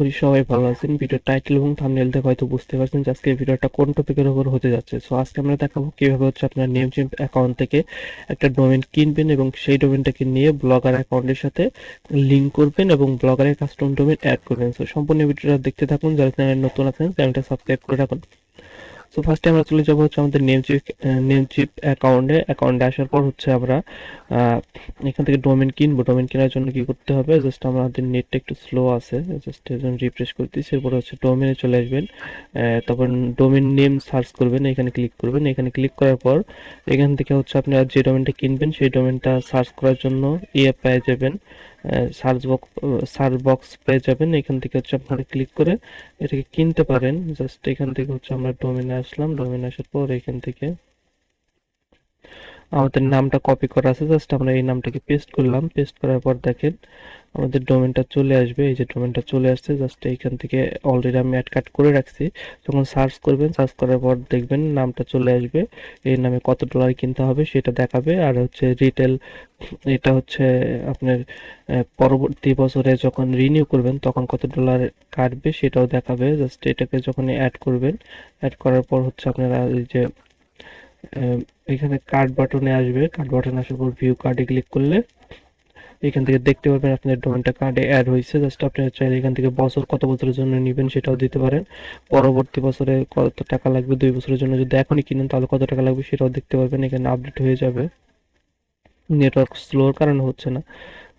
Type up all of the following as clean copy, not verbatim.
করি সবাই ভালো আছেন। ভিডিওর টাইটেল এবং থাম্বনেল দেখে হয়তো বুঝতে পারছেন যে আজকে ভিডিওটা কোন টপিকের উপর হতে যাচ্ছে। সো আজকে আমরা দেখাবো কিভাবে হচ্ছে আপনার নেমচিপ অ্যাকাউন্ট থেকে একটা ডোমেন কিনবেন এবং সেই ডোমেনটাকে নিয়ে ব্লগার অ্যাকাউন্টের সাথে লিঙ্ক করবেন এবং ব্লগারের কাস্টম ডোমেন অ্যাড করবেন। সো সম্পূর্ণ ভিডিওটা দেখতে থাকুন। যারা চ্যানেলে নতুন আছেন চ্যানেলটা সাবস্ক্রাইব করে রাখুন। সো ফার্স্টে আমরা চলে যাবো হচ্ছে আমাদের নেমচিপ অ্যাকাউন্টে আসার পর হচ্ছে আমরা আহ, এখান থেকে ডোমেন কিনবো। ডোমেন কেনার জন্য কি করতে হবে, জাস্ট আমাদের নেটটা একটু স্লো আছে, জাস্ট এর জন্য রিফ্রেশ করতেছি। এরপর হচ্ছে ডোমেনে চলে আসবেন, তারপর ডোমেন নেম সার্চ করবেন, এখানে ক্লিক করবেন। এখানে ক্লিক করার পর এখান থেকে হচ্ছে আপনি আর যে ডোমেনটা কিনবেন সেই ডোমেনটা সার্চ করার জন্য পেয়ে যাবেন, সার্চ বক্স পেয়ে যাবেন। এখান থেকে হচ্ছে আপনারা ক্লিক করে এটাকে কিনতে পারেন। জাস্ট এখান থেকে হচ্ছে আমরা ডোমেনে আসলাম, ডোমেনে আসার পর এখান থেকে আমাদের নামটা কপি করা আছে, জাস্ট আমরা এই নামটাকে পেস্ট করলাম। পেস্ট করার পর দেখেন আমাদের ডোমেনটা চলে আসবে। এই যে ডোমেনটা চলে আসছে, জাস্ট এইখান থেকে অলরেডি আমি অ্যাড কাট করে রাখছি। যখন সার্চ করবেন, সার্চ করার পর দেখবেন নামটা চলে আসবে। এই নামে কত ডলার কিনতে হবে সেটা দেখাবে। আর হচ্ছে রিটেল, এটা হচ্ছে আপনার পরবর্তী বছরে যখন রিনিউ করবেন তখন কত ডলার কাটবে সেটাও দেখাবে। জাস্ট এটাকে যখন অ্যাড করবেন, অ্যাড করার পর হচ্ছে আপনারা এই যে আহ, এখানে কার্ড বাটনে আসবে। কার্ড বাটনে আসার পর ভিউ কার্ডে ক্লিক করলে এখান থেকে দেখতে পারবেন আপনাদের ডোমেনটা কার্ডে অ্যাড হয়েছে। জাস্ট আপনারা চাইলে এখান থেকে বছর কত বছরের জন্য নেবেন সেটাও দিতে পারেন। পরবর্তী বছরে কত টাকা লাগবে, 2 বছরের জন্য যদি এখনই কিনেন তাহলে কত টাকা লাগবে সেটাও দেখতে পারবেন। এখানে আপডেট হয়ে যাবে। নেটওয়ার্ক স্লোর কারণে হচ্ছে না।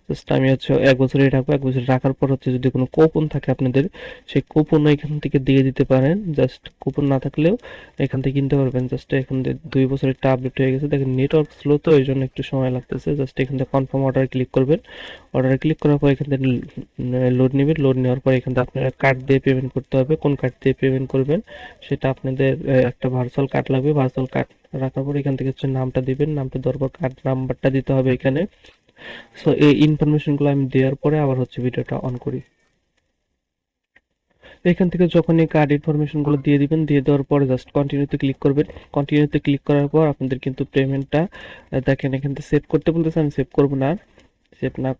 জাস্ট আমি হচ্ছে 1 বছরই রাখবো। 1 বছর রাখার পর হচ্ছে যদি কোনো কুপন থাকে আপনাদের, সেই কুপনও এখান থেকে দিয়ে দিতে পারেন। জাস্ট কুপন না থাকলেও এখান থেকে কিনতে পারবেন। জাস্ট এখান থেকে 2 বছরেরটা আপডেট হয়ে গেছে। দেখেন নেটওয়ার্ক স্লো তো এই জন্য একটু সময় লাগতেছে। জাস্ট এখান থেকে কনফার্ম অর্ডার ক্লিক করবেন। অর্ডারে ক্লিক করার পর এখান থেকে লোড নেবেন। লোড নেওয়ার পর এখান থেকে আপনারা কার্ড দিয়ে পেমেন্ট করতে হবে। কোন কার্ড দিয়ে পেমেন্ট করবেন সেটা আপনাদের একটা ভার্চুয়াল কার্ড লাগবে। ভার্চুয়াল কার্ড রাখার পর এখান থেকে হচ্ছে নামটা দিবেন। নামটা দেওয়ার পর কার্ড নাম্বারটা দিতে হবে এখানে। সো এই ইনফরমেশনগুলো আমি দেওয়ার পরে আবার হচ্ছে ভিডিওটা অন করি। এখান থেকে যখন এই কার্ড ইনফরমেশনগুলো দিয়ে দিবেন, দিয়ে দেওয়ার পরে জাস্ট কন্টিনিউতে ক্লিক করবেন। কন্টিনিউতে ক্লিক করার পর আপনাদের কিন্তু পেমেন্টটা দেখেন এখান থেকে সেভ করতে বলতেছে। আমি সেভ করব না, সেভ না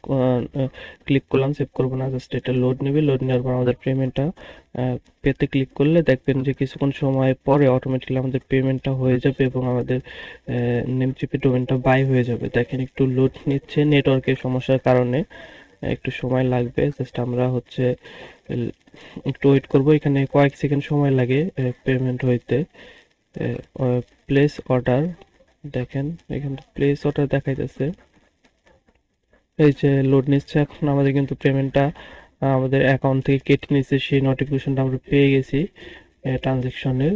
ক্লিক করলাম, সেভ করব না। জাস্ট এটা লোড নেবে। লোড নেওয়ার পর আমাদের পেমেন্টটা পেতে ক্লিক করলে দেখবেন যে কিছুক্ষণ সময় পরে অটোমেটিক্যালি আমাদের পেমেন্টটা হয়ে যাবে এবং আমাদের নেমচিপে ডোমেনটা বাই হয়ে যাবে। দেখেন একটু লোড নিচ্ছে, নেটওয়ার্কের সমস্যার কারণে একটু সময় লাগবে। জাস্ট আমরা হচ্ছে একটু ওয়েট করব। এখানে কয়েক সেকেন্ড সময় লাগে পেমেন্ট হইতে। প্লেস অর্ডার, দেখেন এখানে প্লেস অর্ডার দেখাইতেছে। এই যে লোড নিচ্ছে, এখন আমাদের কিন্তু পেমেন্টটা আমাদের অ্যাকাউন্ট থেকে কেটে নিচ্ছে, সেই নোটিফিকেশনটা আমরা পেয়ে গেছি ট্রানজেকশনের।